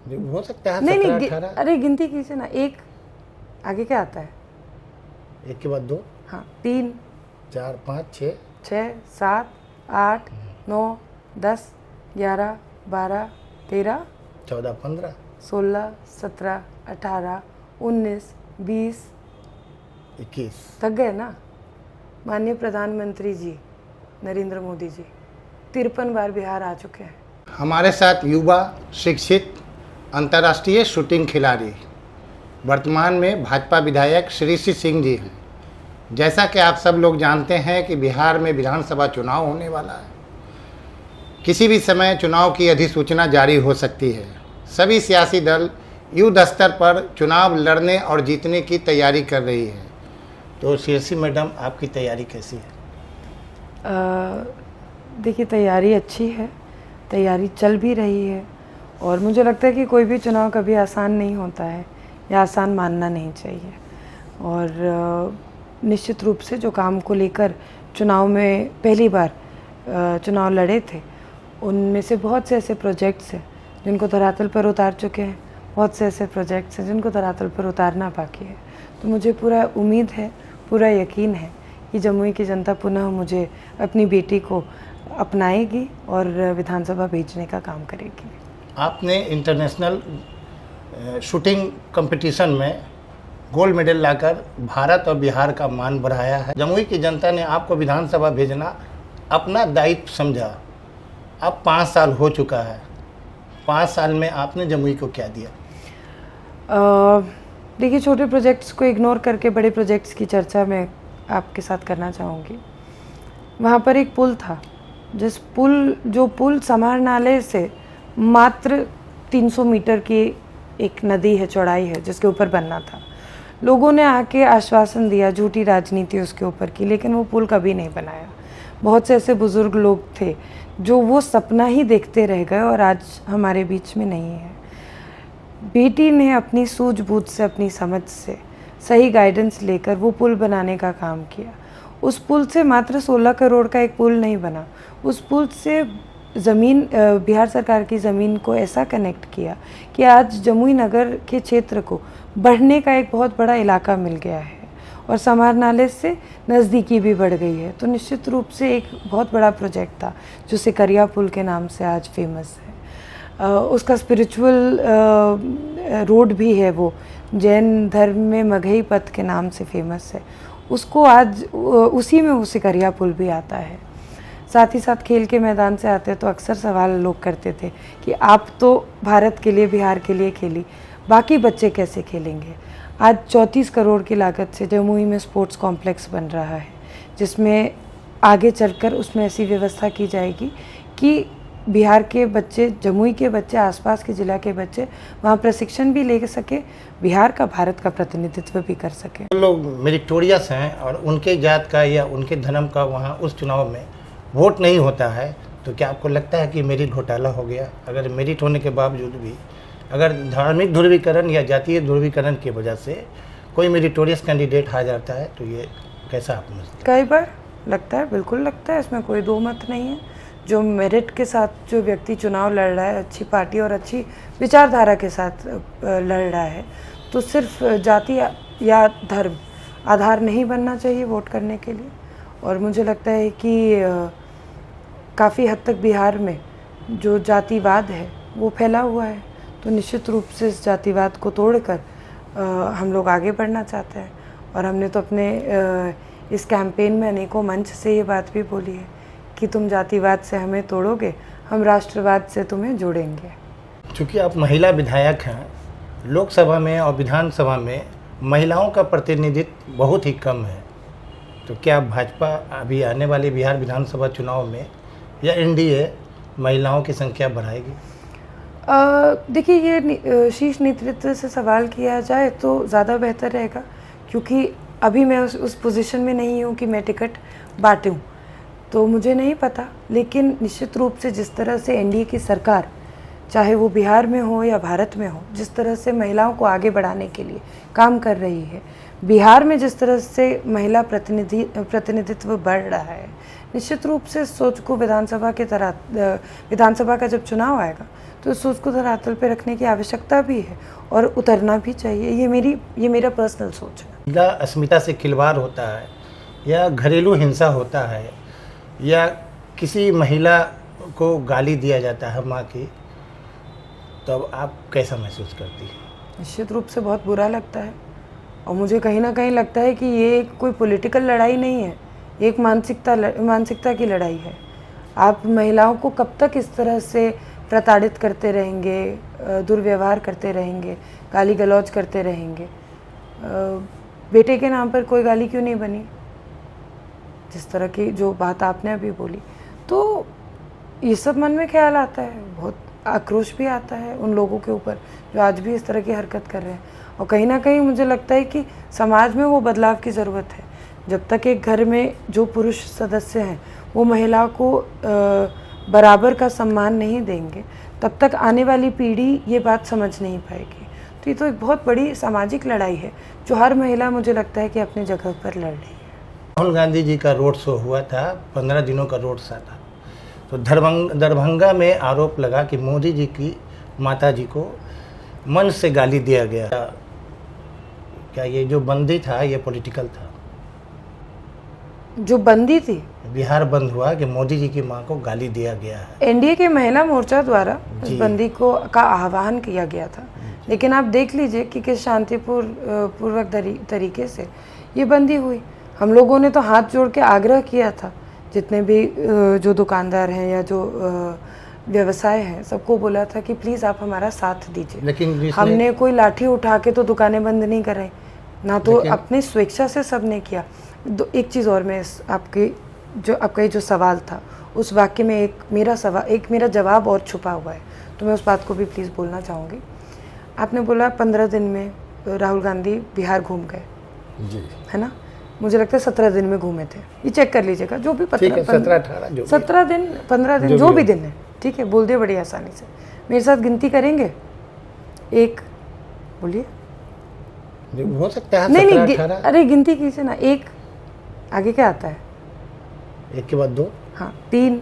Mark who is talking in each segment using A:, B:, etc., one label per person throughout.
A: हो सकता है
B: नहीं
A: 17
B: नहीं
A: 18।
B: अरे गिनती कीजिए ना, एक आगे क्या आता है?
A: एक के बाद 2,
B: हाँ, 3,
A: 4, 5, 6,
B: 6, 7, 8, 9, 10, 11, 12, 13,
A: 14, 15,
B: 16, 17, 18, 19, 20।
A: 21।
B: थक गए ना? माननीय प्रधानमंत्री जी नरेंद्र मोदी जी 53 बार बिहार आ चुके हैं।
A: हमारे साथ युवा शिक्षित अंतर्राष्ट्रीय शूटिंग खिलाड़ी वर्तमान में भाजपा विधायक श्री सिंह जी हैं। जैसा कि आप सब लोग जानते हैं कि बिहार में विधानसभा चुनाव होने वाला है। किसी भी समय चुनाव की अधिसूचना जारी हो सकती है। सभी सियासी दल युद्ध स्तर पर चुनाव लड़ने और जीतने की तैयारी कर रही है। तो शीर्षी मैडम, आपकी तैयारी कैसी है?
B: देखिए, तैयारी अच्छी है, तैयारी चल भी रही है, और मुझे लगता है कि कोई भी चुनाव कभी आसान नहीं होता है या आसान मानना नहीं चाहिए। और निश्चित रूप से जो काम को लेकर चुनाव में पहली बार चुनाव लड़े थे, उनमें से बहुत से ऐसे प्रोजेक्ट्स हैं जिनको धरातल पर उतार चुके हैं, बहुत से ऐसे प्रोजेक्ट्स हैं जिनको धरातल पर उतारना बाकी है। तो मुझे पूरा उम्मीद है, पूरा यकीन है कि जमुई की जनता पुनः मुझे अपनी बेटी को अपनाएगी और विधानसभा भेजने का काम करेगी।
A: आपने इंटरनेशनल शूटिंग कंपटीशन में गोल्ड मेडल लाकर भारत और बिहार का मान बढ़ाया है। जमुई की जनता ने आपको विधानसभा भेजना अपना दायित्व समझा। अब 5 साल हो चुका है। 5 साल में आपने जमुई को क्या दिया?
B: देखिए, छोटे प्रोजेक्ट्स को इग्नोर करके बड़े प्रोजेक्ट्स की चर्चा मैं आपके साथ करना चाहूँगी। वहाँ पर एक पुल था, जो पुल समाहरणालय से मात्र 300 मीटर की एक नदी है, चौड़ाई है, जिसके ऊपर बनना था। लोगों ने आके आश्वासन दिया, झूठी राजनीति उसके ऊपर की, लेकिन वो पुल कभी नहीं बनाया। बहुत से ऐसे बुज़ुर्ग लोग थे जो वो सपना ही देखते रह गए और आज हमारे बीच में नहीं है। बेटी ने अपनी सूझबूझ से, अपनी समझ से, सही गाइडेंस लेकर वो पुल बनाने का काम किया। उस पुल से मात्र 16 करोड़ का एक पुल नहीं बना, उस पुल से ज़मीन, बिहार सरकार की ज़मीन को ऐसा कनेक्ट किया कि आज जमुई नगर के क्षेत्र को बढ़ने का एक बहुत बड़ा इलाका मिल गया है और समाहरणालय से नज़दीकी भी बढ़ गई है। तो निश्चित रूप से एक बहुत बड़ा प्रोजेक्ट था जो सिकरिया पुल के नाम से आज फेमस है। उसका स्पिरिचुअल रोड भी है, वो जैन धर्म में मगही पथ के नाम से फेमस है। उसको आज उसी में वो सिकरिया पुल भी आता है। साथ ही साथ खेल के मैदान से आते तो अक्सर सवाल लोग करते थे कि आप तो भारत के लिए, बिहार के लिए खेली, बाकी बच्चे कैसे खेलेंगे। आज 34 करोड़ की लागत से जमुई में स्पोर्ट्स कॉम्प्लेक्स बन रहा है, जिसमें आगे चलकर उसमें ऐसी व्यवस्था की जाएगी कि बिहार के बच्चे, जमुई के बच्चे, आसपास के ज़िला के बच्चे वहाँ प्रशिक्षण भी ले सके, बिहार का, भारत का प्रतिनिधित्व भी कर सके।
A: लोग मेरिटोरियस हैं और उनके जात का या उनके धर्म का वहाँ उस चुनाव में वोट नहीं होता है, तो क्या आपको लगता है कि मेरिट घोटाला हो गया? अगर मेरिट होने के बावजूद भी अगर धार्मिक ध्रुवीकरण या जातीय ध्रुवीकरण की वजह से कोई मेरिटोरियस कैंडिडेट आ जाता है, तो ये कैसा आप समझते हैं?
B: कई बार लगता है, बिल्कुल लगता है, इसमें कोई दो मत नहीं है। जो मेरिट के साथ जो व्यक्ति चुनाव लड़ रहा है, अच्छी पार्टी और अच्छी विचारधारा के साथ लड़ रहा है, तो सिर्फ जाति या धर्म आधार नहीं बनना चाहिए वोट करने के लिए। और मुझे लगता है कि काफ़ी हद तक बिहार में जो जातिवाद है वो फैला हुआ है, तो निश्चित रूप से इस जातिवाद को तोड़कर हम लोग आगे बढ़ना चाहते हैं। और हमने तो अपने इस कैंपेन में अनेकों मंच से ये बात भी बोली है कि तुम जातिवाद से हमें तोड़ोगे, हम राष्ट्रवाद से तुम्हें जोड़ेंगे।
A: चूँकि आप महिला विधायक हैं, लोकसभा में और विधानसभा में महिलाओं का प्रतिनिधित्व बहुत ही कम है, तो क्या भाजपा अभी आने वाले बिहार विधानसभा चुनाव में या एनडीए महिलाओं की संख्या बढ़ाएगी?
B: देखिए, ये शीर्ष नेतृत्व से सवाल किया जाए तो ज़्यादा बेहतर रहेगा, क्योंकि अभी मैं उस पोजीशन में नहीं हूँ कि मैं टिकट बांटूँ, तो मुझे नहीं पता। लेकिन निश्चित रूप से जिस तरह से एनडीए की सरकार, चाहे वो बिहार में हो या भारत में हो, जिस तरह से महिलाओं को आगे बढ़ाने के लिए काम कर रही है, बिहार में जिस तरह से महिला प्रतिनिधित्व बढ़ रहा है, निश्चित रूप से इस सोच को विधानसभा का जब चुनाव आएगा तो इस सोच को धरातल पे रखने की आवश्यकता भी है और उतरना भी चाहिए। ये मेरा पर्सनल सोच है।
A: महिला अस्मिता से खिलवाड़ होता है या घरेलू हिंसा होता है या किसी महिला को गाली दिया जाता है माँ की, तब आप कैसा महसूस करती हैं?
B: निश्चित रूप से बहुत बुरा लगता है और मुझे कहीं ना कहीं लगता है कि ये कोई पॉलिटिकल लड़ाई नहीं है, एक मानसिकता की लड़ाई है। आप महिलाओं को कब तक इस तरह से प्रताड़ित करते रहेंगे, दुर्व्यवहार करते रहेंगे, गाली गलौज करते रहेंगे? बेटे के नाम पर कोई गाली क्यों नहीं बनी? जिस तरह की जो बात आपने अभी बोली, तो ये सब मन में ख्याल आता है, बहुत आक्रोश भी आता है उन लोगों के ऊपर जो आज भी इस तरह की हरकत कर रहे हैं। और कहीं ना कहीं मुझे लगता है कि समाज में वो बदलाव की ज़रूरत है। जब तक एक घर में जो पुरुष सदस्य हैं वो महिला को बराबर का सम्मान नहीं देंगे, तब तक आने वाली पीढ़ी ये बात समझ नहीं पाएगी। तो ये तो एक बहुत बड़ी सामाजिक लड़ाई है जो हर महिला, मुझे लगता है कि अपनी जगह पर लड़ रही है।
A: राहुल गांधी जी का रोड शो हुआ था, 15 दिनों का रोड शो था। तो दरभंगा में आरोप लगा कि मोदी जी की माता जी को मन से गाली दिया गया। क्या ये जो बंदी था ये पॉलिटिकल था?
B: जो बंदी थी,
A: बिहार बंद हुआ कि मोदी जी की मां को गाली दिया गया है।
B: एनडीए के महिला मोर्चा द्वारा इस बंदी का आह्वान किया गया था, लेकिन आप देख लीजिए कि किस शांतिपूर्वक तरीके से ये बंदी हुई। हम लोगों ने तो हाथ जोड़ के आग्रह किया था, जितने भी जो दुकानदार हैं या जो व्यवसाय हैं, सबको बोला था कि प्लीज़ आप हमारा साथ दीजिए।
A: लेकिन
B: हमने कोई लाठी उठा के तो दुकानें बंद नहीं कराई ना, तो अपनी स्वेच्छा से सबने किया। एक चीज़ और, मैं आपका जो सवाल था उस वाक्य में एक मेरा जवाब और छुपा हुआ है, तो मैं उस बात को भी प्लीज़ बोलना चाहूँगी। आपने बोला 15 दिन में राहुल गांधी बिहार घूम गए जी, है ना? मुझे लगता है 17 दिन में घूमे थे, ये चेक कर लीजिएगा। जो भी 17 दिन 15 दिन जो भी दिन है, ठीक है, बोल दिए बड़ी आसानी से। मेरे साथ गिनती करेंगे? एक बोलिए,
A: हो सकता है
B: नहीं, अरे गिनती कीजिए ना। एक आगे क्या आता है?
A: एक के बाद 2,
B: हाँ, 3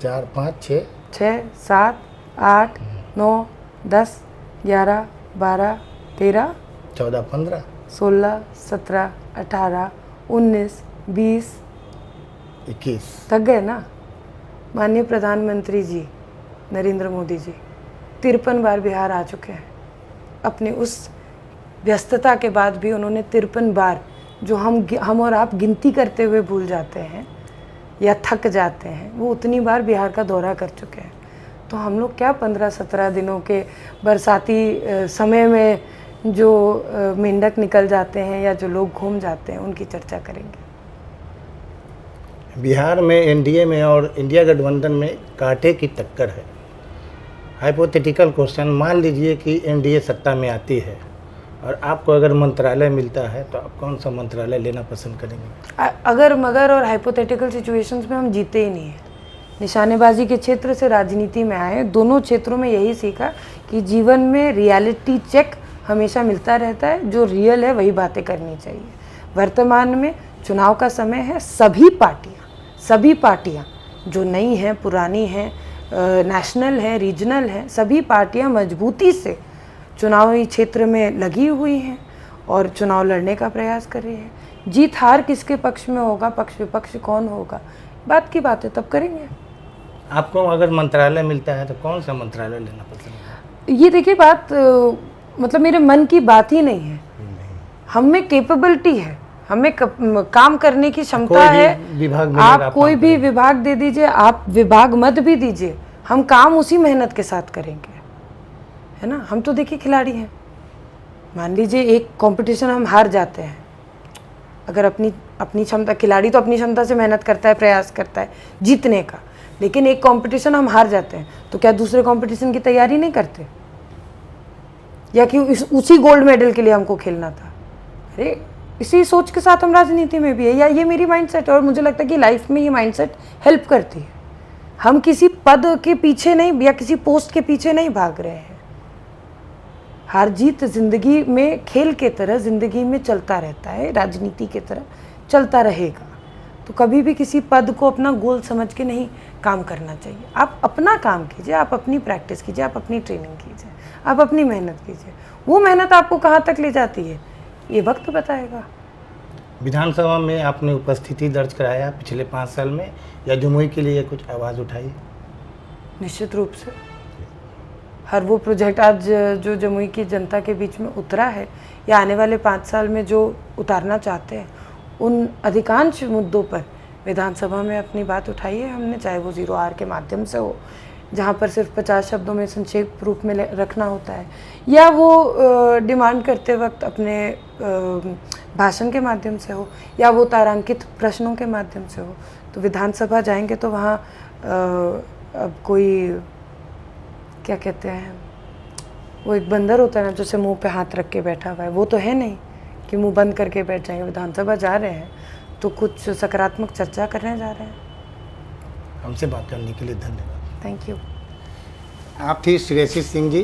A: 4 5 6
B: 7 8 9 10 11 12 13
A: 14 15
B: 16 17 18 19 20
A: 21।
B: थक गए ना? माननीय प्रधानमंत्री जी नरेंद्र मोदी जी 53 बार बिहार आ चुके हैं। अपनी उस व्यस्तता के बाद भी उन्होंने 53 बार, जो हम और आप गिनती करते हुए भूल जाते हैं या थक जाते हैं, वो उतनी बार बिहार का दौरा कर चुके हैं। तो हम लोग क्या 15-17 दिनों के बरसाती समय में जो मेंढक निकल जाते हैं या जो लोग घूम जाते हैं उनकी चर्चा करेंगे?
A: बिहार में एनडीए में और इंडिया गठबंधन में कांटे की टक्कर है। हाइपोथेटिकल क्वेश्चन, मान लीजिए कि एनडीए सत्ता में आती है और आपको अगर मंत्रालय मिलता है तो आप कौन सा मंत्रालय लेना पसंद करेंगे?
B: अगर मगर और हाइपोथेटिकल सिचुएशंस में हम जीते ही नहीं हैं। निशानेबाजी के क्षेत्र से राजनीति में आए, दोनों क्षेत्रों में यही सीखा कि जीवन में रियलिटी चेक हमेशा मिलता रहता है। जो रियल है वही बातें करनी चाहिए। वर्तमान में चुनाव का समय है। सभी पार्टियां जो नई हैं, पुरानी हैं, नेशनल हैं, रीजनल हैं, सभी पार्टियां मजबूती से चुनावी क्षेत्र में लगी हुई हैं और चुनाव लड़ने का प्रयास कर रही है। जीत हार किसके पक्ष में होगा, पक्ष विपक्ष कौन होगा, बात की बात है, तब करेंगे।
A: आपको अगर मंत्रालय मिलता है तो कौन सा मंत्रालय लेना पसंद है?
B: ये देखिए, बात मतलब मेरे मन की बात ही नहीं है। हम में कैपेबिलिटी है, हमें काम करने की क्षमता है। आप कोई भी विभाग दे दीजिए, आप विभाग मत भी दीजिए, हम काम उसी मेहनत के साथ करेंगे, है ना? हम तो देखिए खिलाड़ी हैं। मान लीजिए एक कंपटीशन हम हार जाते हैं, अगर अपनी क्षमता, खिलाड़ी तो अपनी क्षमता से मेहनत करता है, प्रयास करता है जीतने का, लेकिन एक कंपटीशन हम हार जाते हैं तो क्या दूसरे कंपटीशन की तैयारी नहीं करते? या कि उसी गोल्ड मेडल के लिए हमको खेलना था? अरे इसी सोच के साथ हम राजनीति में भी है, या ये मेरी माइंडसेट है और मुझे लगता है कि लाइफ में ये माइंडसेट हेल्प करती है। हम किसी पद के पीछे नहीं या किसी पोस्ट के पीछे नहीं भाग रहे हैं। हार जीत जिंदगी में खेल के तरह जिंदगी में चलता रहता है, राजनीति के तरह चलता रहेगा। तो कभी भी किसी पद को अपना गोल समझ के नहीं काम करना चाहिए। आप अपना काम कीजिए, आप अपनी प्रैक्टिस कीजिए, आप अपनी ट्रेनिंग कीजिए, आप अपनी मेहनत कीजिए। वो मेहनत आपको कहाँ तक ले जाती है ये वक्त बताएगा।
A: विधानसभा में आपने उपस्थिति दर्ज कराया पिछले 5 साल में, या जमुई के लिए कुछ आवाज़ उठाई?
B: निश्चित रूप से हर वो प्रोजेक्ट आज जो जमुई की जनता के बीच में उतरा है या आने वाले 5 साल में जो उतारना चाहते हैं, उन अधिकांश मुद्दों पर विधानसभा में अपनी बात उठाई है हमने, चाहे वो 0R के माध्यम से हो, जहाँ पर सिर्फ 50 शब्दों में संक्षेप रूप में रखना होता है, या वो डिमांड करते वक्त अपने भाषण के माध्यम से हो, या वो तारांकित प्रश्नों के माध्यम से हो। तो विधानसभा जाएंगे तो वहाँ अब कोई क्या कहते हैं, वो एक बंदर होता है ना जैसे मुंह पे हाथ रख के बैठा हुआ है, वो तो है नहीं कि मुंह बंद करके बैठ जाएंगे। विधानसभा जा रहे हैं तो कुछ सकारात्मक चर्चा करने जा रहे हैं।
A: हमसे बात करने के लिए धन्यवाद।
B: Thank you.
A: आप थी श्रेयसी सिंह जी।